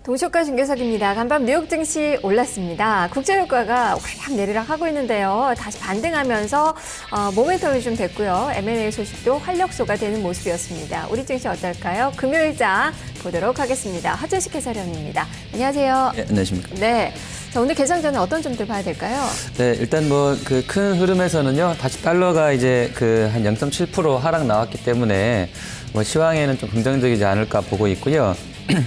동시효과 중개석입니다. 간밤 뉴욕 증시 올랐습니다. 국제유가가 확 내리락하고 있는데요. 다시 반등하면서 모멘텀이 좀 됐고요. M&A 소식도 활력소가 되는 모습이었습니다. 우리 증시 어떨까요? 금요일장 보도록 하겠습니다. 하재식 해설위원입니다. 안녕하세요. 네, 안녕하십니까. 네. 자, 오늘 개장 전에 어떤 점들 봐야 될까요? 네, 일단 뭐 그 큰 흐름에서는요, 다시 달러가 이제 한 0.7% 하락 나왔기 때문에 뭐 시황에는 좀 긍정적이지 않을까 보고 있고요.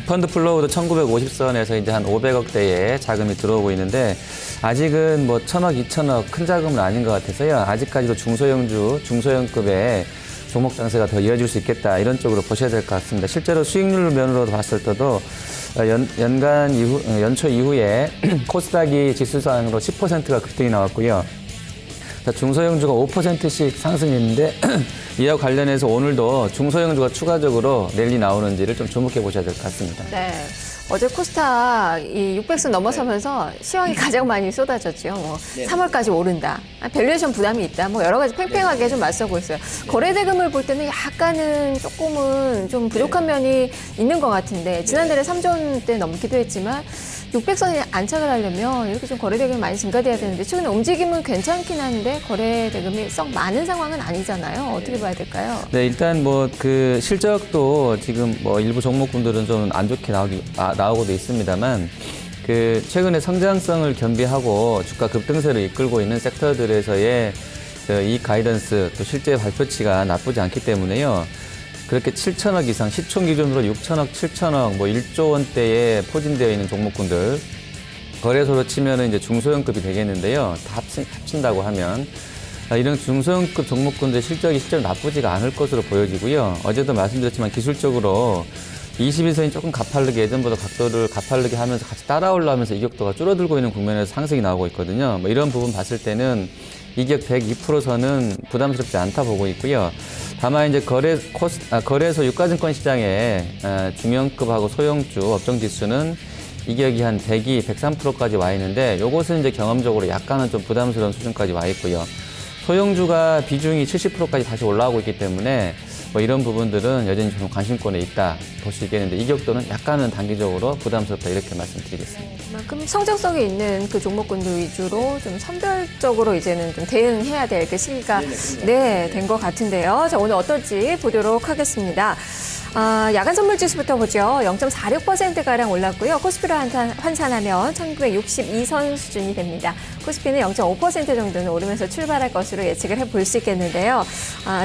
펀드 플로우도 1950선에서 이제 한 500억대의 자금이 들어오고 있는데 아직은 뭐 1000억, 2000억 큰 자금은 아닌 것 같아서요. 아직까지도 중소형주, 중소형급의 종목 장세가 더 이어질 수 있겠다. 이런 쪽으로 보셔야 될 것 같습니다. 실제로 수익률 면으로 봤을 때도 연초 이후에 코스닥이 지수상으로 10%가 급등이 나왔고요. 중소형주가 5%씩 상승했는데 이와 관련해서 오늘도 중소형주가 추가적으로 랠리 나오는지를 좀 주목해 보셔야 될 것 같습니다. 네. 어제 코스닥 이 600선 넘어서면서 시황이 가장 많이 쏟아졌죠. 뭐 3월까지 오른다. 밸류에이션 부담이 있다. 뭐 여러 가지 팽팽하게 좀 맞서고 있어요. 거래 대금을 볼 때는 약간은 조금은 좀 부족한 면이 있는 것 같은데 지난달에 3조 원대 넘기도 했지만 600선에 안착을 하려면 이렇게 좀 거래 대금이 많이 증가돼야 되는데 최근에 움직임은 괜찮긴 한데 거래 대금이 썩 많은 상황은 아니잖아요. 어떻게 봐야 될까요? 네, 일단 뭐 그 실적도 지금 뭐 일부 종목군들은 좀 안 좋게 나오고도 있습니다만 그 최근에 성장성을 겸비하고 주가 급등세를 이끌고 있는 섹터들에서의 이 가이던스 또 실제 발표치가 나쁘지 않기 때문에요. 그렇게 7천억 이상, 시총 기준으로 6천억, 7천억, 뭐 1조 원대에 포진되어 있는 종목군들, 거래소로 치면은 이제 중소형급이 되겠는데요. 다 합친다고 하면. 이런 중소형급 종목군들 실적이 실제로 나쁘지가 않을 것으로 보여지고요. 어제도 말씀드렸지만 기술적으로 22선이 조금 가파르게 예전보다 각도를 가파르게 하면서 같이 따라 올라오면서 이격도가 줄어들고 있는 국면에서 상승이 나오고 있거든요. 뭐 이런 부분 봤을 때는 이격 102%선은 부담스럽지 않다 보고 있고요. 다만 이제 거래소 유가증권 시장의 중형급하고 소형주 업종 지수는 이격이 한 102, 103%까지 와 있는데 요것은 이제 경험적으로 약간은 좀 부담스러운 수준까지 와 있고요. 소형주가 비중이 70%까지 다시 올라오고 있기 때문에 뭐 이런 부분들은 여전히 좀 관심권에 있다 볼 수 있겠는데 이격도는 약간은 단기적으로 부담스럽다 이렇게 말씀드리겠습니다. 그만큼 성장성이 있는 그 종목군들 위주로 좀 선별적으로 이제는 좀 대응해야 될 그 시기가 된 것 같은데요. 자, 오늘 어떨지 보도록 하겠습니다. 야간 선물 지수부터 보죠. 0.46%가량 올랐고요. 코스피를 환산하면 1962선 수준이 됩니다. 코스피는 0.5% 정도는 오르면서 출발할 것으로 예측을 해볼 수 있겠는데요.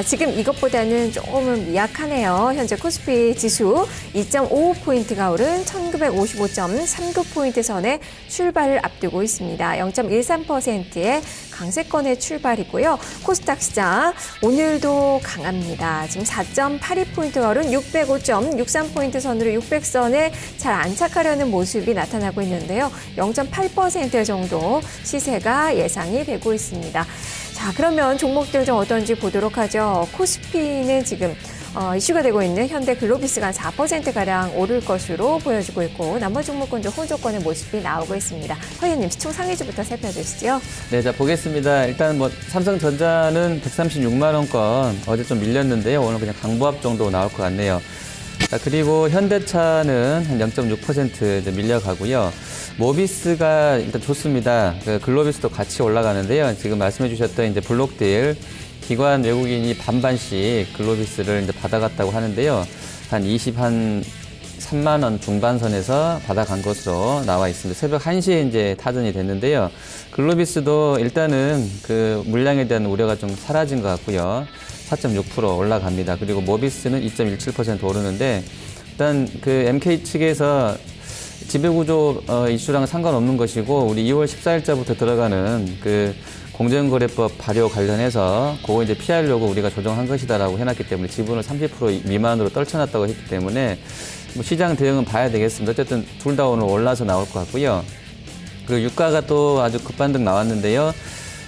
지금 이것보다는 조금은 미약하네요. 현재 코스피 지수 2.55포인트가 오른 1955.39포인트 선에 출발을 앞두고 있습니다. 0.13%의 강세권의 출발이고요. 코스닥 시장 오늘도 강합니다. 지금 4.82포인트가 오른 605.63포인트 선으로 600선에 잘 안착하려는 모습이 나타나고 있는데요. 0.8% 정도 시세가 예상이 되고 있습니다. 자, 그러면 종목들 좀 어떤지 보도록 하죠. 코스피는 지금 이슈가 되고 있는 현대 글로비스가 한 4%가량 오를 것으로 보여지고 있고 나머지 종목군 좀 호조권의 모습이 나오고 있습니다. 허연님 시총 상위주부터 살펴주시죠. 네, 자 보겠습니다. 일단 뭐 삼성전자는 136만 원권 어제 좀 밀렸는데요. 오늘 그냥 강보합 정도 나올 것 같네요. 자, 그리고 현대차는 한 0.6% 이제 밀려가고요. 모비스가 일단 좋습니다. 글로비스도 같이 올라가는데요. 지금 말씀해 주셨던 이제 블록딜 기관 외국인이 반반씩 글로비스를 이제 받아갔다고 하는데요. 한 3만 원 중반선에서 받아간 것으로 나와 있습니다. 새벽 1시에 이제 타전이 됐는데요. 글로비스도 일단은 그 물량에 대한 우려가 좀 사라진 것 같고요. 4.6% 올라갑니다. 그리고 모비스는 2.17% 오르는데 일단 그 MK 측에서 지배구조 이슈랑은 상관없는 것이고 우리 2월 14일자부터 들어가는 그 공정거래법 발효 관련해서 그거 이제 피하려고 우리가 조정한 것이다라고 해놨기 때문에 지분을 30% 미만으로 떨쳐놨다고 했기 때문에 뭐 시장 대응은 봐야 되겠습니다. 어쨌든 둘 다 오늘 올라서 나올 것 같고요. 그 유가가 또 아주 급반등 나왔는데요.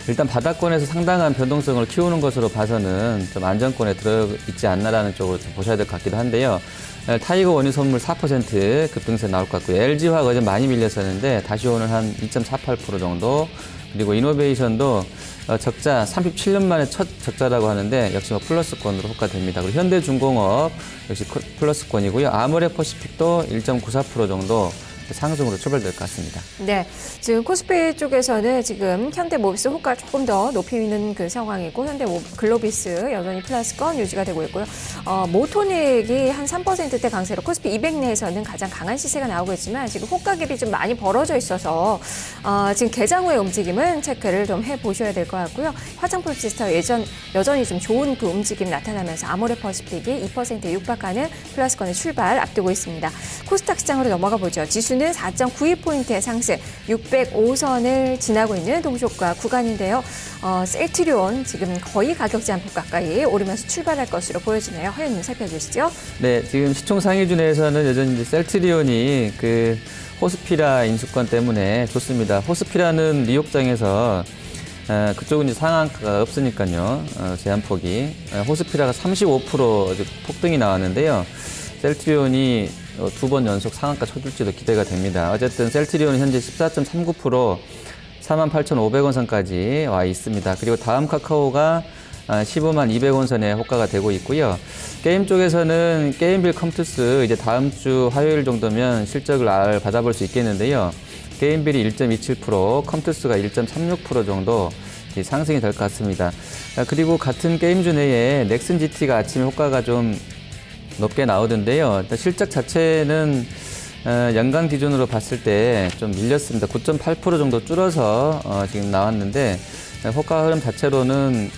일단 바닥권에서 상당한 변동성을 키우는 것으로 봐서는 좀 안정권에 들어있지 않나라는 쪽으로 좀 보셔야 될 것 같기도 한데요. 타이거 원유 선물 4% 급등세 나올 것 같고요. LG화가 어제 많이 밀렸었는데 다시 오늘 한 2.48% 정도. 그리고 이노베이션도 적자 37년 만에 첫 적자라고 하는데 역시 뭐 플러스권으로 호가됩니다. 그리고 현대중공업 역시 플러스권이고요. 아모레퍼시픽도 1.94% 정도 상승으로 출발될 것 같습니다. 네, 지금 코스피 쪽에서는 지금 현대모비스 호가를 조금 더 높이는 그 상황이고 현대글로비스 여전히 플러스권 유지가 되고 있고요. 모토닉이 한 3%대 강세로 코스피 200 내에서는 가장 강한 시세가 나오고 있지만 지금 호가 갭이 좀 많이 벌어져 있어서 지금 개장 후의 움직임은 체크를 좀 해보셔야 될 것 같고요. 화장품 시스터 여전히 좀 좋은 그 움직임 나타나면서 아모레퍼시픽이 2%에 육박하는 플러스권의 출발 앞두고 있습니다. 코스닥 시장으로 넘어가 보죠. 지수는 4.92포인트의 상승, 605선을 지나고 있는 동시효과 구간인데요. 셀트리온 지금 거의 가격 제한폭 가까이 오르면서 출발할 것으로 보여지네요. 허연님 살펴주시죠. 네, 지금 시총 상위주 내에서는 여전히 이제 셀트리온이 그 호스피라 인수권 때문에 좋습니다. 호스피라는 뉴욕장에서 그쪽은 이제 상한가가 없으니까요. 제한폭이. 호스피라가 35% 폭등이 나왔는데요. 셀트리온이 2번 연속 상한가 쳐줄지도 기대가 됩니다. 어쨌든 셀트리온은 현재 14.39% 48,500원 선까지 와 있습니다. 그리고 다음 카카오가 15만 200원 선에 호가가 되고 있고요. 게임 쪽에서는 게임빌 컴투스 이제 다음 주 화요일 정도면 실적을 받아볼 수 있겠는데요. 게임빌이 1.27%, 컴투스가 1.36% 정도 상승이 될 것 같습니다. 그리고 같은 게임주 내에 넥슨 GT가 아침에 호가가 좀 높게 나오던데요. 일단 실적 자체는 연간 기준으로 봤을 때 좀 밀렸습니다. 9.8% 정도 줄어서 지금 나왔는데 호가 흐름 자체로는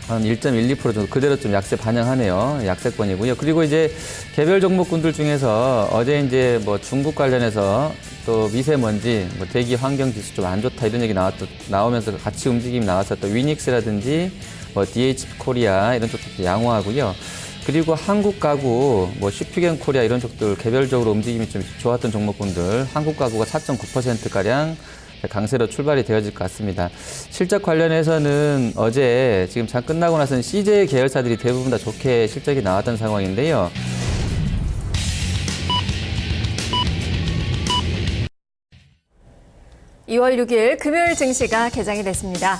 한 1.12% 정도 그대로 좀 약세 반영하네요. 약세권이고요. 그리고 이제 개별 종목군들 중에서 어제 이제 뭐 중국 관련해서 또 미세먼지, 뭐 대기 환경 지수 좀 안 좋다 이런 얘기 나오면서 같이 움직임이 나왔었던 위닉스라든지 뭐 DH 코리아 이런 쪽도 양호하고요. 그리고 한국 가구, 뭐 슈피겐 코리아 이런 쪽들 개별적으로 움직임이 좀 좋았던 종목군들 한국 가구가 4.9%가량 강세로 출발이 되어질 것 같습니다. 실적 관련해서는 어제 지금 장 끝나고 나서는 CJ 계열사들이 대부분 다 좋게 실적이 나왔던 상황인데요. (2월 6일) 금요일 증시가 개장이 됐습니다.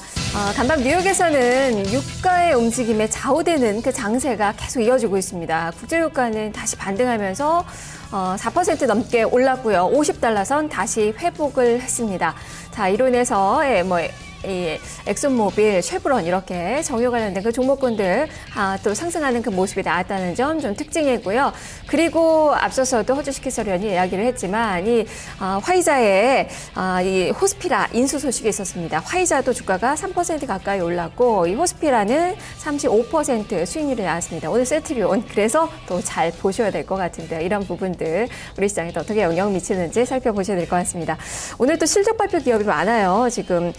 간밤 뉴욕에서는 유가의 움직임에 좌우되는 그 장세가 계속 이어지고 있습니다. 국제유가는 다시 반등하면서 4% 넘게 올랐고요. 50달러선 다시 회복을 했습니다. 자, 이로 인해서 이 엑손모빌, 쉐브론 이렇게 정유 관련된 그 종목군들 또 상승하는 그 모습이 나왔다는 점 좀 특징이고요. 그리고 앞서서도 허주 식혜설위원이 이야기를 했지만 이 화이자의 이 호스피라 인수 소식이 있었습니다. 화이자도 주가가 3% 가까이 올랐고 이 호스피라는 35% 수익률이 나왔습니다. 오늘 셀트리온 그래서 또 잘 보셔야 될 것 같은데요. 이런 부분들 우리 시장에 또 어떻게 영향을 미치는지 살펴보셔야 될 것 같습니다. 오늘 또 실적 발표 기업이 많아요. 지금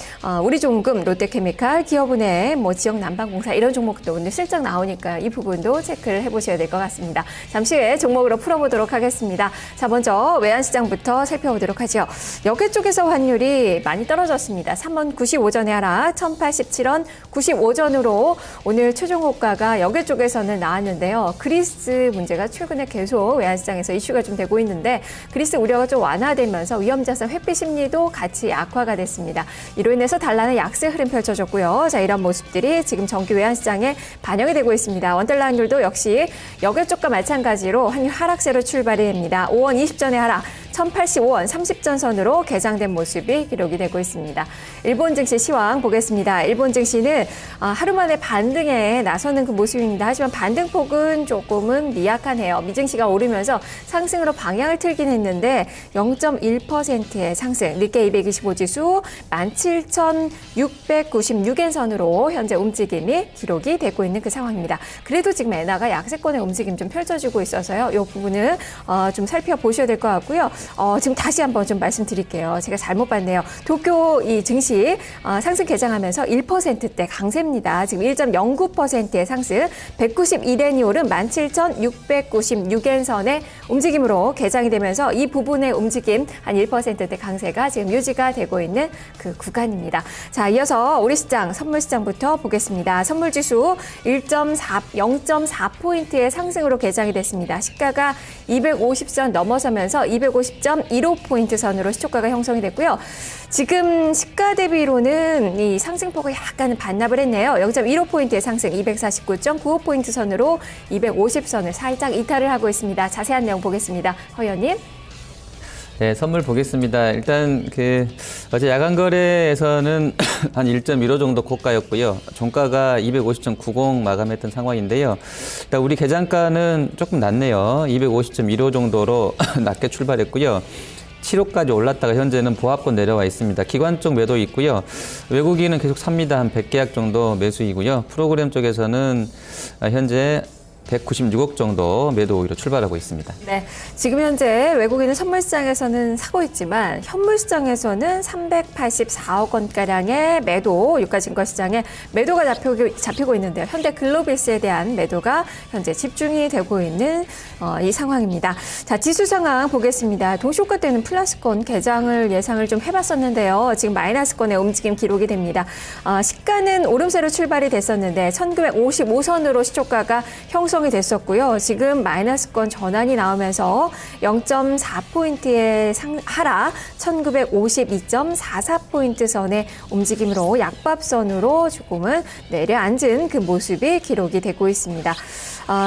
우리종금, 롯데케미칼, 기업은행, 뭐 지역 난방공사 이런 종목도 오늘 실적 나오니까 이 부분도 체크를 해보셔야 될 것 같습니다. 잠시 후에 종목으로 풀어보도록 하겠습니다. 자, 먼저 외환시장부터 살펴보도록 하죠. 여계 쪽에서 환율이 많이 떨어졌습니다. 3원 95전에 하락, 1,087원 95전으로 오늘 최종 호가가 여계 쪽에서는 나왔는데요. 그리스 문제가 최근에 계속 외환시장에서 이슈가 좀 되고 있는데 그리스 우려가 좀 완화되면서 위험자산 회피 심리도 같이 악화가 됐습니다. 이로 인해서 달러는 약세 흐름 펼쳐졌고요. 자, 이런 모습들이 지금 정기 외환시장에 반영이 되고 있습니다. 원달러 환율도 역시 여계 쪽과 마찬가지로 환율 하락세로 출발이 됩니다. 5원 20전에 하락, 1,085원 30전 선으로 개장된 모습이 기록이 되고 있습니다. 일본 증시 시황 보겠습니다. 일본 증시는 하루 만에 반등에 나서는 그 모습입니다. 하지만 반등폭은 조금은 미약하네요. 미증시가 오르면서 상승으로 방향을 틀긴 했는데 0.1%의 상승, 니케이 225 지수 17,696엔 선으로 현재 움직임이 기록이 되고 있는 그 상황입니다. 그래도 지금 엔화가 약세권의 움직임 좀 펼쳐지고 있어서요. 이 부분은 좀 살펴보셔야 될 것 같고요. 지금 다시 한번 좀 말씀드릴게요. 제가 잘못 봤네요. 도쿄 이 증시 상승 개장하면서 1%대 강세입니다. 지금 1.09%의 상승, 192엔이 오른 17,696엔 선의 움직임으로 개장이 되면서 이 부분의 움직임 한 1%대 강세가 지금 유지가 되고 있는 그 구간입니다. 자, 이어서 우리 시장, 선물 시장부터 보겠습니다. 선물 지수 0.4포인트의 상승으로 개장이 됐습니다. 시가가 250선 넘어서면서 250.15포인트 선으로 시초가가 형성이 됐고요. 지금 시가 대비로는 이 상승폭을 약간은 반납을 했네요. 0.15포인트의 상승, 249.95포인트 선으로 250선을 살짝 이탈을 하고 있습니다. 자세한 내용 보겠습니다. 허 의원님. 네, 선물 보겠습니다. 일단 어제 야간 거래에서는 한 1.15 정도 고가였고요. 종가가 250.90 마감했던 상황인데요. 일단 우리 계장가는 조금 낮네요. 250.15 정도로 낮게 출발했고요. 7호까지 올랐다가 현재는 보합권 내려와 있습니다. 기관 쪽 매도 있고요. 외국인은 계속 삽니다. 한 100계약 정도 매수이고요. 프로그램 쪽에서는 현재 196억 정도 매도 오히려 출발하고 있습니다. 네, 지금 현재 외국인은 선물시장에서는 사고 있지만 현물시장에서는 384억 원가량의 매도, 유가증권시장에 매도가 잡히고 있는데요. 현대 글로비스에 대한 매도가 현재 집중이 되고 있는 이 상황입니다. 자, 지수 상황 보겠습니다. 동시효과 때는 플러스권 개장을 예상을 좀 해봤었는데요. 지금 마이너스권의 움직임 기록이 됩니다. 시가는 오름세로 출발이 됐었는데 1955선으로 시초가가 형성이 됐었고요. 지금 마이너스권 전환이 나오면서 0.4포인트의 하락, 1952.44포인트 선의 움직임으로 약밥선으로 조금은 내려앉은 그 모습이 기록이 되고 있습니다.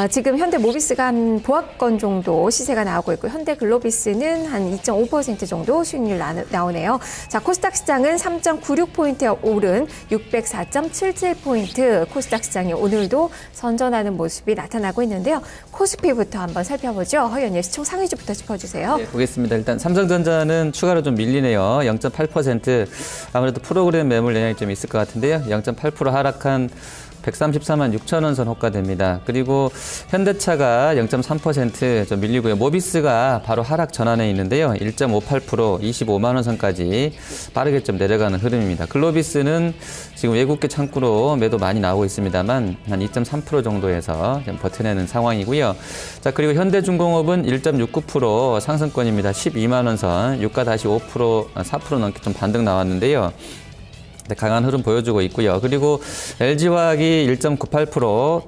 지금 현대 모비스가 한 보합권 정도 시세가 나오고 있고 현대 글로비스는 한 2.5% 정도 수익률 나오네요. 자, 코스닥 시장은 3.96포인트 오른 604.77포인트 코스닥 시장이 오늘도 선전하는 모습이 나타나고 있는데요. 코스피부터 한번 살펴보죠. 허연예 시총 상위주부터 짚어주세요. 네, 보겠습니다. 일단 삼성전자는 추가로 좀 밀리네요. 0.8% 아무래도 프로그램 매물 영향이 좀 있을 것 같은데요. 0.8% 하락한 134만 6천 원 선 호가됩니다. 그리고 현대차가 0.3% 밀리고요. 모비스가 바로 하락 전환에 있는데요. 1.58% 25만 원 선까지 빠르게 좀 내려가는 흐름입니다. 글로비스는 지금 외국계 창구로 매도 많이 나오고 있습니다만 한 2.3% 정도에서 좀 버텨내는 상황이고요. 자, 그리고 현대중공업은 1.69% 상승권입니다. 12만 원 선, 유가 다시 4% 넘게 좀 반등 나왔는데요. 강한 흐름 보여주고 있고요. 그리고 LG화학이 1.98%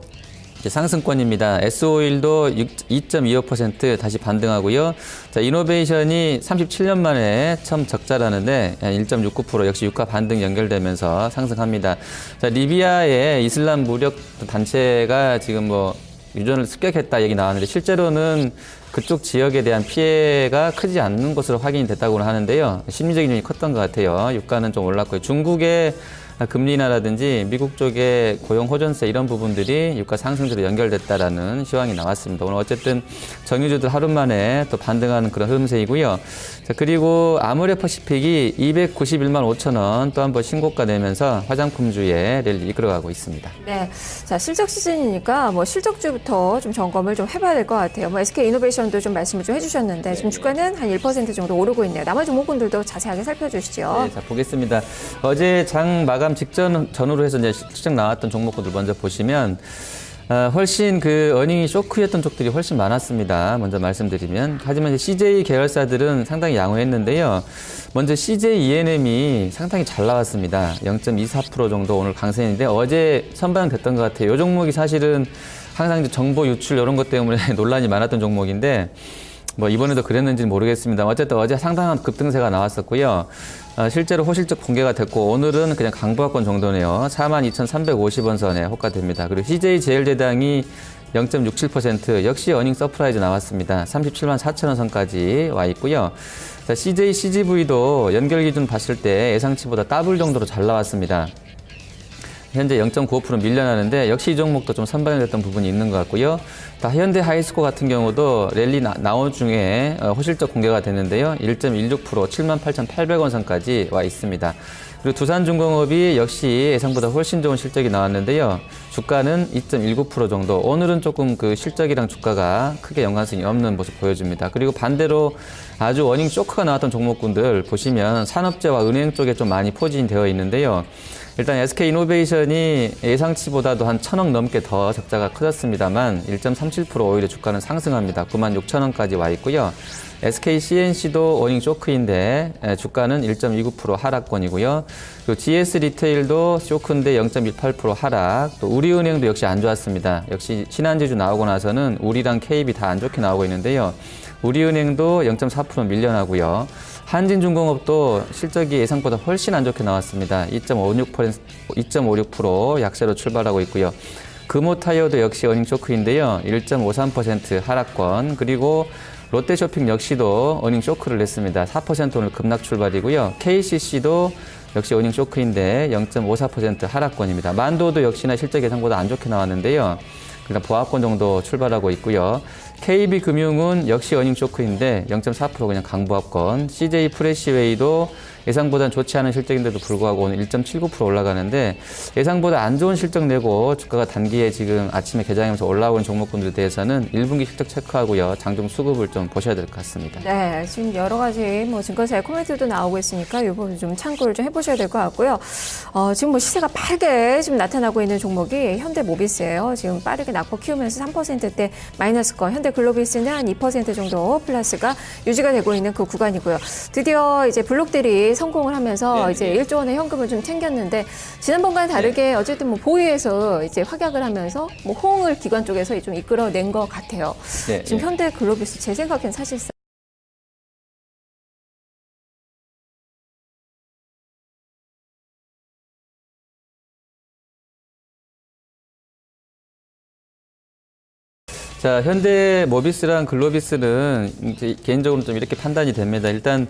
상승권입니다. S-오일도 2.25% 다시 반등하고요. 자, 이노베이션이 37년 만에 처음 적자라는데 1.69% 역시 유가 반등 연결되면서 상승합니다. 자, 리비아의 이슬람 무력 단체가 지금 유전을 습격했다 얘기 나왔는데 실제로는 그쪽 지역에 대한 피해가 크지 않는 것으로 확인이 됐다고 하는데요. 심리적인 힘이 컸던 것 같아요. 유가는 좀 올랐고요. 중국의 금리 인하라든지 미국 쪽의 고용 호전세 이런 부분들이 유가 상승으로 연결됐다라는 시황이 나왔습니다. 오늘 어쨌든 정유주들 하루 만에 또 반등하는 그런 흐름세이고요. 자, 그리고 아모레퍼시픽이 291만 5천 원 또 한 번 신고가 내면서 화장품주의 랠리 이끌어가고 있습니다. 네, 자, 실적 시즌이니까 실적주부터 좀 점검을 좀 해봐야 될 것 같아요. SK이노베이션도 좀 말씀을 좀 해주셨는데 지금 주가는 한 1% 정도 오르고 있네요. 나머지 종목군들도 자세하게 살펴주시죠. 네, 자, 보겠습니다. 어제 장 마감 전후로 해서 이제 실적 나왔던 종목군들 먼저 보시면 훨씬 어닝이 쇼크였던 쪽들이 훨씬 많았습니다. 먼저 말씀드리면. 하지만 CJ 계열사들은 상당히 양호했는데요. 먼저 CJ ENM이 상당히 잘 나왔습니다. 0.24% 정도 오늘 강세인데 어제 선반영됐던 것 같아요. 이 종목이 사실은 항상 이제 정보 유출 이런 것 때문에 논란이 많았던 종목인데 이번에도 그랬는지는 모르겠습니다. 어쨌든 어제 상당한 급등세가 나왔었고요. 실제로 호실적 공개가 됐고 오늘은 그냥 강보합권 정도네요. 42,350원 선에 호가됩니다. 그리고 CJ 제일제당이 0.67% 역시 어닝 서프라이즈 나왔습니다. 37만 4천 원 선까지 와 있고요. 자, CJ CGV도 연결 기준 봤을 때 예상치보다 더블 정도로 잘 나왔습니다. 현재 0.95% 밀려나는데 역시 이 종목도 좀 선반영됐던 부분이 있는 것 같고요. 현대 하이스코 같은 경우도 랠리 나온 중에 호실적 공개가 됐는데요. 1.16% 78,800원 선까지 와 있습니다. 그리고 두산중공업이 역시 예상보다 훨씬 좋은 실적이 나왔는데요. 주가는 2.19% 정도. 오늘은 조금 실적이랑 주가가 크게 연관성이 없는 모습 보여줍니다. 그리고 반대로 아주 워닝 쇼크가 나왔던 종목군들 보시면 산업재와 은행 쪽에 좀 많이 포진되어 있는데요. 일단 SK이노베이션이 예상치보다도 한 1,000억 넘게 더 적자가 커졌습니다만 1.37% 오히려 주가는 상승합니다. 96,000원까지 와 있고요. SKCNC도 워닝 쇼크인데 주가는 1.29% 하락권이고요. 그리고 GS 리테일도 쇼크인데 0.18% 하락. 또 우리은행도 역시 안 좋았습니다. 역시 신한지주 나오고 나서는 우리랑 KB 다 안 좋게 나오고 있는데요. 우리은행도 0.4% 밀려나고요. 한진중공업도 실적이 예상보다 훨씬 안 좋게 나왔습니다. 2.56% 약세로 출발하고 있고요. 금호타이어도 역시 어닝 쇼크인데요. 1.53% 하락권. 그리고 롯데쇼핑 역시도 어닝 쇼크를 냈습니다. 4% 오늘 급락 출발이고요. KCC도 역시 어닝 쇼크인데 0.54% 하락권입니다. 만도도 역시나 실적 예상보다 안 좋게 나왔는데요. 그냥 보합권 정도 출발하고 있고요. KB금융은 역시 어닝 쇼크인데 0.4% 그냥 강보합권. CJ 프레시웨이도 예상보다는 좋지 않은 실적인데도 불구하고 오늘 1.79% 올라가는데 예상보다 안 좋은 실적 내고 주가가 단기에 지금 아침에 개장하면서 올라온 종목군들에 대해서는 1분기 실적 체크하고요. 장중 수급을 좀 보셔야 될 것 같습니다. 네, 지금 여러 가지 뭐 증권사의 코멘트도 나오고 있으니까 이 부분 좀 참고를 좀 해보셔야 될 것 같고요. 지금 뭐 시세가 빠르게 지금 나타나고 있는 종목이 현대모비스예요. 지금 빠르게 낙폭 키우면서 3%대 마이너스권, 현대글로비스는 한 2% 정도 플러스가 유지가 되고 있는 그 구간이고요. 드디어 이제 블록들이 성공을 하면서 이제 1조 원의 현금을 좀 챙겼는데 지난번과는 다르게 어쨌든 뭐 보유해서 이제 확약을 하면서 뭐 호응을 기관 쪽에서 좀 이끌어낸 것 같아요. 지금 현대글로비스 제 생각엔 사실상 자, 현대모비스랑 글로비스는 이제 개인적으로 좀 이렇게 판단이 됩니다. 일단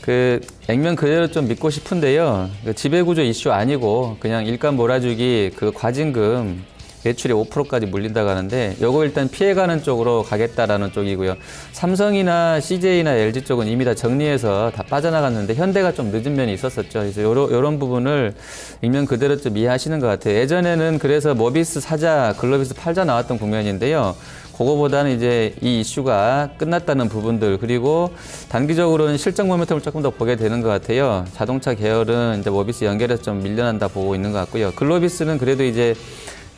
그 액면 그대로 좀 믿고 싶은데요. 그 지배구조 이슈 아니고 그냥 일감 몰아주기 그 과징금 매출이 5%까지 물린다고 하는데 요거 일단 피해가는 쪽으로 가겠다라는 쪽이고요. 삼성이나 CJ나 LG 쪽은 이미 다 정리해서 다 빠져나갔는데 현대가 좀 늦은 면이 있었었죠. 그래서 요런 부분을 액면 그대로 좀 이해하시는 것 같아요. 예전에는 그래서 모비스 사자, 글로비스 팔자 나왔던 국면인데요. 그거보다는 이제 이 이슈가 끝났다는 부분들 그리고 단기적으로는 실적 모멘텀을 조금 더 보게 되는 것 같아요. 자동차 계열은 이제 모비스 연결해서 좀 밀려난다 보고 있는 것 같고요. 글로비스는 그래도 이제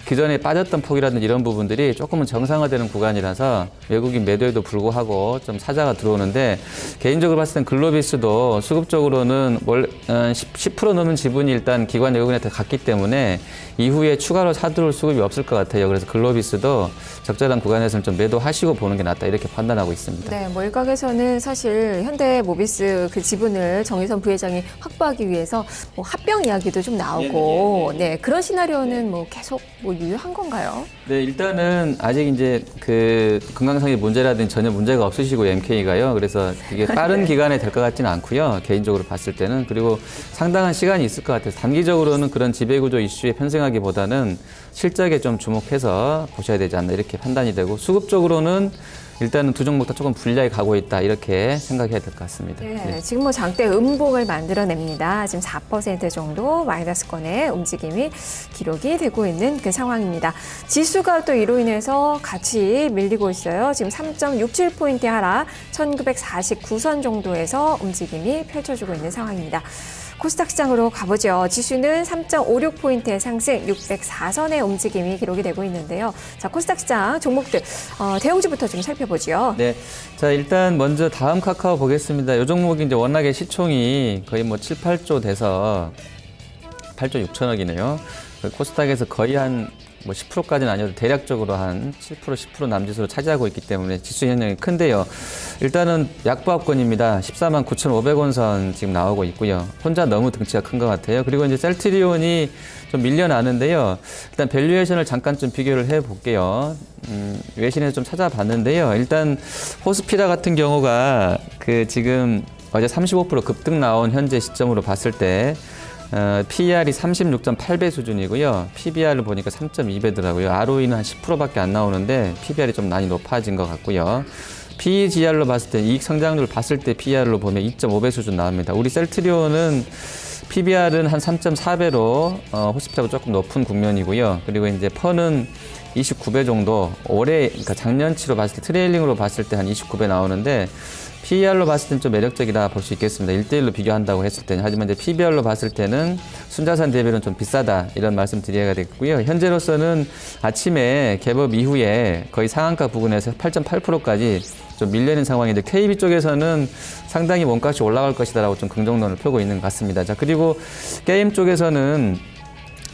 기존에 빠졌던 폭이라든지 이런 부분들이 조금은 정상화되는 구간이라서 외국인 매도에도 불구하고 좀 사자가 들어오는데 개인적으로 봤을 땐 글로비스도 수급적으로는 10% 넘는 지분이 일단 기관 외국인한테 갔기 때문에 이후에 추가로 사들어올 수급이 없을 것 같아요. 그래서 글로비스도 적절한 구간에서는 좀 매도하시고 보는 게 낫다 이렇게 판단하고 있습니다. 네, 뭐 일각에서는 사실 현대모비스 그 지분을 정의선 부회장이 확보하기 위해서 뭐 합병 이야기도 좀 나오고 네, 그런 시나리오는 뭐 계속 뭐 유효한 건가요? 네, 일단은 아직 이제 그 건강상의 문제라든지 전혀 문제가 없으시고 MK가요. 그래서 이게 빠른 기간에 될 것 같지는 않고요. 개인적으로 봤을 때는 그리고 상당한 시간이 있을 것 같아서 단기적으로는 그런 지배구조 이슈에 편승하기보다는 실적에 좀 주목해서 보셔야 되지 않나 이렇게 판단이 되고 수급적으로는 일단은 두 종목 다 조금 불리하게 가고 있다 이렇게 생각해야 될 것 같습니다. 네, 지금 뭐 장대 음봉을 만들어냅니다. 지금 4% 정도 마이너스권의 움직임이 기록이 되고 있는 그 상황입니다. 지수가 또 이로 인해서 같이 밀리고 있어요. 지금 3.67포인트 하락, 1949선 정도에서 움직임이 펼쳐지고 있는 상황입니다. 코스닥 시장으로 가보죠. 지수는 3.56포인트의 상승, 604선의 움직임이 기록이 되고 있는데요. 자, 코스닥 시장 종목들 대형주부터 좀 살펴보죠. 네, 자 일단 먼저 다음 카카오 보겠습니다. 이 종목이 이제 워낙에 시총이 거의 뭐 7, 8조 돼서 8조 6천억이네요. 코스닥에서 거의 한 뭐 10%까지는 아니어도 대략적으로 한 7%, 10% 남짓으로 차지하고 있기 때문에 지수 영향이 큰데요. 일단은 약보합권입니다. 14만 9,500원 선 지금 나오고 있고요. 혼자 너무 등치가 큰 것 같아요. 그리고 이제 셀트리온이 좀 밀려나는데요. 일단 밸류에이션을 잠깐 좀 비교를 해 볼게요. 외신에서 좀 찾아봤는데요. 일단 호스피다 같은 경우가 그 지금 어제 35% 급등 나온 현재 시점으로 봤을 때 PER이 36.8배 수준이고요. PBR을 보니까 3.2배더라고요. ROE는 한 10%밖에 안 나오는데 PBR이 좀 많이 높아진 것 같고요. PEGR로 봤을 때 이익 성장률 봤을 때 PER로 보면 2.5배 수준 나옵니다. 우리 셀트리온은 PBR은 한 3.4배로 호스피탈보다 조금 높은 국면이고요. 그리고 이제 펀은 29배 정도 올해 그러니까 작년치로 봤을 때 트레일링으로 봤을 때 한 29배 나오는데 PER로 봤을 때는 좀 매력적이다 볼 수 있겠습니다. 1대1로 비교한다고 했을 때는. 하지만 이제 PBR로 봤을 때는 순자산 대비로는 좀 비싸다. 이런 말씀 드려야 되겠고요. 현재로서는 아침에 개법 이후에 거의 상한가 부근에서 8.8%까지 좀 밀려있는 상황인데 KB 쪽에서는 상당히 원가치 올라갈 것이다라고 좀 긍정론을 펴고 있는 것 같습니다. 자, 그리고 게임 쪽에서는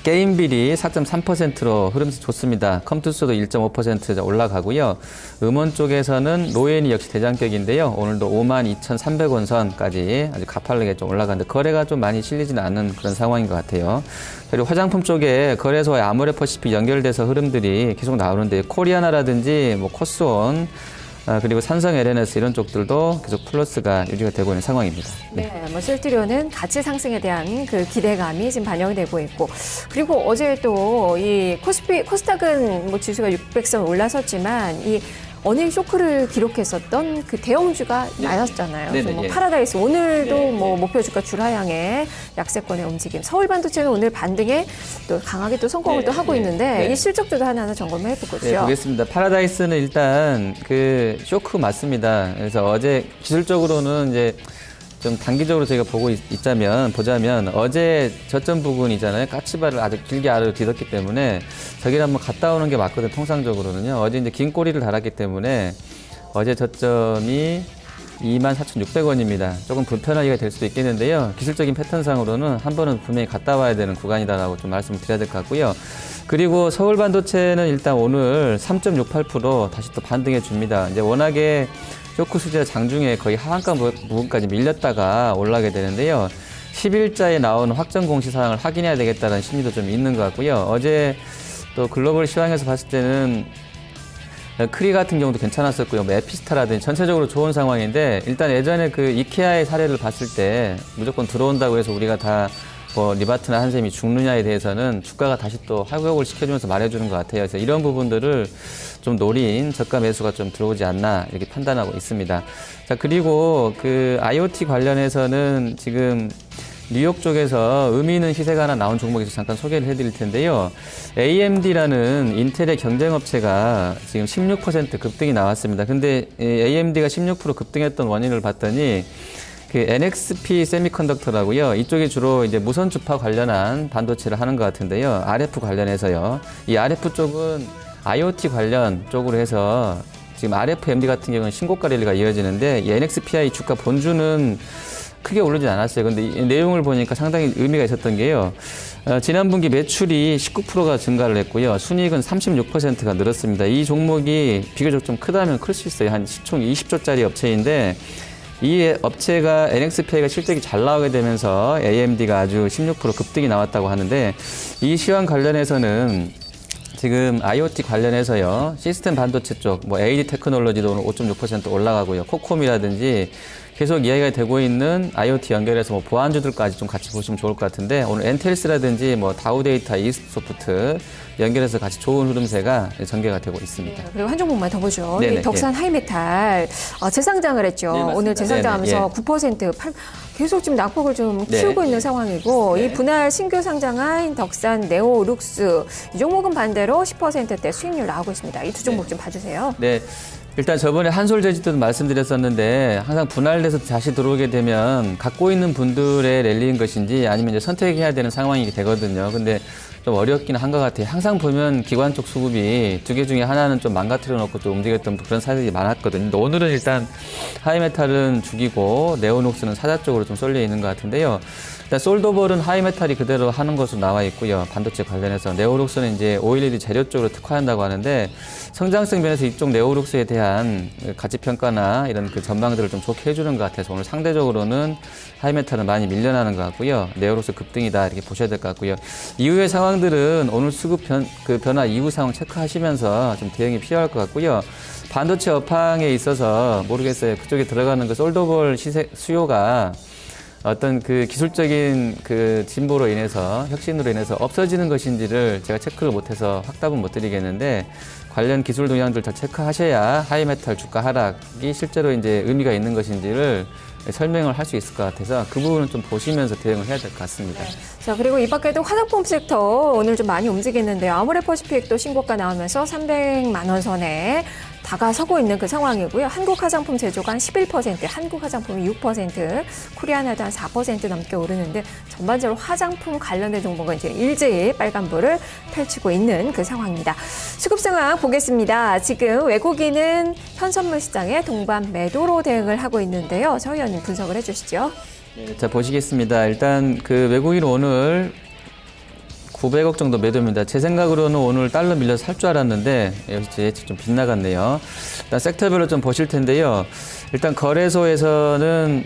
게임 비리 4.3%로 흐름이 좋습니다. 컴투스도 1.5% 올라가고요. 음원 쪽에서는 로엔이 역시 대장격인데요. 오늘도 52,300원 선까지 아주 가파르게 좀 올라가는데 거래가 좀 많이 실리지는 않는 그런 상황인 것 같아요. 그리고 화장품 쪽에 거래소와 아모레퍼시픽 연결돼서 흐름들이 계속 나오는데 코리아나라든지 뭐 코스온 그리고 삼성 LNS 이런 쪽들도 계속 플러스가 유지가 되고 있는 상황입니다. 네, 뭐 실트료는 가치 상승에 대한 그 기대감이 지금 반영이 되고 있고, 그리고 어제 또 이 코스닥은 뭐 지수가 600선 올라섰지만 이 어닝 쇼크를 기록했었던 그 대형주가 나섰잖아요. 네네, 그래서 뭐 예. 파라다이스 오늘도 네, 뭐 네. 목표 주가 줄하향의 약세권의 움직임. 서울반도체는 오늘 반등에 또 강하게 또 성공을 네, 또 하고 네, 있는데 네. 이 실적들도 하나하나 점검을 해보고요. 네, 보겠습니다. 파라다이스는 일단 그 쇼크 맞습니다. 그래서 어제 기술적으로는 이제 좀 단기적으로 저희가 보자면 어제 저점 부근이잖아요. 까치발을 아주 길게 아래로 뒤덮기 때문에 저기를 한번 갔다 오는 게 맞거든요. 통상적으로는요. 어제 이제 긴 꼬리를 달았기 때문에 어제 저점이 24,600원입니다. 조금 불편하게 될 수도 있겠는데요. 기술적인 패턴상으로는 한 번은 분명히 갔다 와야 되는 구간이다라고 좀 말씀을 드려야 될 것 같고요. 그리고 서울 반도체는 일단 오늘 3.68% 다시 또 반등해 줍니다. 이제 워낙에 쇼크 수지가 장중에 거의 하한가 부분까지 밀렸다가 올라가게 되는데요. 10일자에 나온 확정 공시사항을 확인해야 되겠다는 심리도 좀 있는 것 같고요. 어제 또 글로벌 시황에서 봤을 때는 크리 같은 경우도 괜찮았었고요. 뭐 에피스타라든지 전체적으로 좋은 상황인데 일단 예전에 그 이케아의 사례를 봤을 때 무조건 들어온다고 해서 우리가 다 뭐 리바트나 한샘이 죽느냐에 대해서는 주가가 다시 또 회복을 시켜주면서 말해주는 것 같아요. 그래서 이런 부분들을 좀 노린 저가 매수가 좀 들어오지 않나 이렇게 판단하고 있습니다. 자, 그리고 그 IoT 관련해서는 지금 뉴욕 쪽에서 의미 있는 시세가 하나 나온 종목에서 잠깐 소개를 해드릴 텐데요. AMD라는 인텔의 경쟁업체가 지금 16% 급등이 나왔습니다. 근데 AMD가 16% 급등했던 원인을 봤더니 그 NXP 세미컨덕터라고요. 이쪽이 주로 이제 무선 주파 관련한 반도체를 하는 것 같은데요. RF 관련해서요. 이 RF 쪽은 IoT 관련 쪽으로 해서 지금 RFMD 같은 경우는 신고가 랠리가 이어지는데 이 NXPI 주가 본주는 크게 오르진 않았어요. 근데 이 내용을 보니까 상당히 의미가 있었던 게요. 지난 분기 매출이 19%가 증가를 했고요. 순이익은 36%가 늘었습니다. 이 종목이 비교적 좀 크다면 클 수 있어요. 한 시총 20조짜리 업체인데 이 업체가 NXPI가 실적이 잘 나오게 되면서 AMD가 아주 16% 급등이 나왔다고 하는데 이 시황 관련해서는 지금 IoT 관련해서요. 시스템 반도체 쪽, 뭐 AD 테크놀로지도 오늘 5.6% 올라가고요. 코콤이라든지 계속 이야기가 되고 있는 IoT 연결해서 뭐 보안주들까지 좀 같이 보시면 좋을 것 같은데 오늘 엔텔스라든지 뭐 다우데이터, 이스소프트 연결해서 같이 좋은 흐름세가 전개가 되고 있습니다. 네, 그리고 한 종목만 더 보죠. 네네, 이 덕산 하이메탈 재상장을 했죠. 네, 맞습니다. 오늘 재상장하면서 네네, 9% 계속 지금 낙폭을 좀 네. 키우고 있는 상황이고 네. 이 분할 신규 상장한 덕산, 네오룩스 이 종목은 반대로 10%대 수익률 나오고 있습니다. 이 두 종목 좀 봐주세요. 네. 일단 저번에 한솔제지도 말씀드렸었는데 항상 분할돼서 다시 들어오게 되면 갖고 있는 분들의 랠리인 것인지 아니면 이제 선택해야 되는 상황이 되거든요. 근데 좀 어렵긴 한 것 같아요. 항상 보면 기관 쪽 수급이 두 개 중에 하나는 좀 망가뜨려 놓고 좀 움직였던 그런 사례들이 많았거든요. 근데 오늘은 일단 하이메탈은 죽이고 네오녹스는 사자 쪽으로 좀 쏠려 있는 것 같은데요. 일단 솔더볼은 하이메탈이 그대로 하는 것으로 나와 있고요. 반도체 관련해서 네오룩스는 이제 OLED 재료 쪽으로 특화한다고 하는데 성장성 면에서 이쪽 네오룩스에 대한 가치 평가나 이런 그 전망들을 좀 좋게 해주는 것 같아서 오늘 상대적으로는 하이메탈은 많이 밀려나는 것 같고요. 네오룩스 급등이다 이렇게 보셔야 될 것 같고요. 이후의 상황들은 오늘 수급 변화 이후 상황 체크하시면서 좀 대응이 필요할 것 같고요. 반도체 업황에 있어서 모르겠어요. 그쪽에 들어가는 그 솔더볼 수요가 어떤 그 기술적인 그 진보로 인해서 혁신으로 인해서 없어지는 것인지를 제가 체크를 못해서 확답은 못 드리겠는데 관련 기술 동향들 다 체크하셔야 하이메탈 주가 하락이 실제로 이제 의미가 있는 것인지를 설명을 할 수 있을 것 같아서 그 부분은 좀 보시면서 대응을 해야 될 것 같습니다. 자, 그리고 이 밖에도 화장품 섹터 오늘 좀 많이 움직이는데요. 아모레퍼시픽도 신고가 나오면서 300만 원 선에 다가서고 있는 그 상황이고요. 한국 화장품 제조가 한 11%, 한국 화장품이 6%, 코리아나도 한 4% 넘게 오르는데 전반적으로 화장품 관련된 종목은 이제 일제히 빨간불을 펼치고 있는 그 상황입니다. 수급 상황 보겠습니다. 지금 외국인은 현선물 시장에 동반 매도로 대응을 하고 있는데요. 서 의원님 분석을 해주시죠. 자, 보시겠습니다. 일단 그 외국인 오늘 900억 정도 매도입니다. 제 생각으로는 오늘 달러 밀려서 살 줄 알았는데 여기서 제 예측 좀 빗나갔네요. 일단 섹터별로 좀 보실 텐데요. 일단 거래소에서는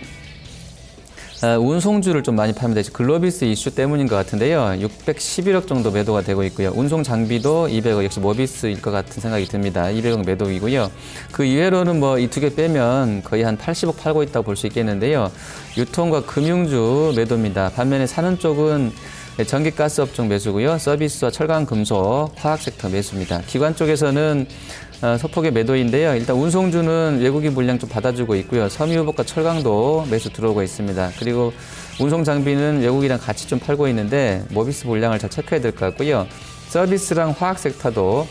운송주를 좀 많이 팔면 되지 글로비스 이슈 때문인 것 같은데요. 611억 정도 매도가 되고 있고요. 운송 장비도 200억, 역시 모비스일 것 같은 생각이 듭니다. 200억 매도이고요. 그 이외로는 뭐 이 두 개 빼면 거의 한 80억 팔고 있다고 볼 수 있겠는데요. 유통과 금융주 매도입니다. 반면에 사는 쪽은 전기 가스 업종 매수고요. 서비스와 철강, 금속, 화학 섹터 매수입니다. 기관 쪽에서는 소폭의 매도인데요. 일단 운송주는 외국인 물량 좀 받아주고 있고요. 섬유유복과 철강도 매수 들어오고 있습니다. 그리고 운송 장비는 외국이랑 같이 좀 팔고 있는데 모비스 물량을 잘 체크해야 될 것 같고요. 서비스랑 화학 섹터도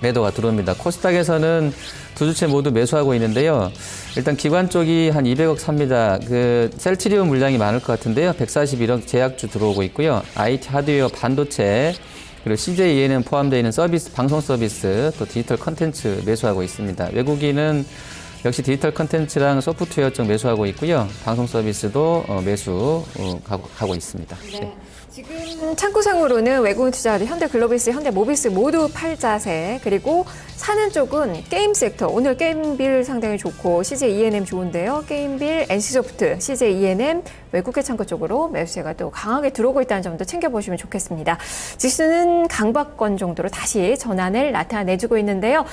매도가 들어옵니다. 코스닥에서는 두 주체 모두 매수하고 있는데요. 일단 기관 쪽이 한 200억 삽니다. 그 셀트리온 물량이 많을 것 같은데요. 141억 제약주 들어오고 있고요. IT 하드웨어, 반도체, 그리고 CJ ENM 포함되어 있는 서비스, 방송 서비스, 또 디지털 컨텐츠 매수하고 있습니다. 외국인은 역시 디지털 컨텐츠랑 소프트웨어 쪽 매수하고 있고요. 방송 서비스도 매수 가고 있습니다. 네. 지금 창구상으로는 외국인 투자자들 현대글로비스, 현대모비스 모두 팔자세, 그리고 사는 쪽은 게임 섹터, 오늘 게임빌 상당히 좋고 CJ ENM 좋은데요. 게임빌, NC소프트, CJ ENM 외국계 창구 쪽으로 매수세가 또 강하게 들어오고 있다는 점도 챙겨보시면 좋겠습니다. 지수는 강박권 정도로 다시 전환을 나타내주고 있는데요.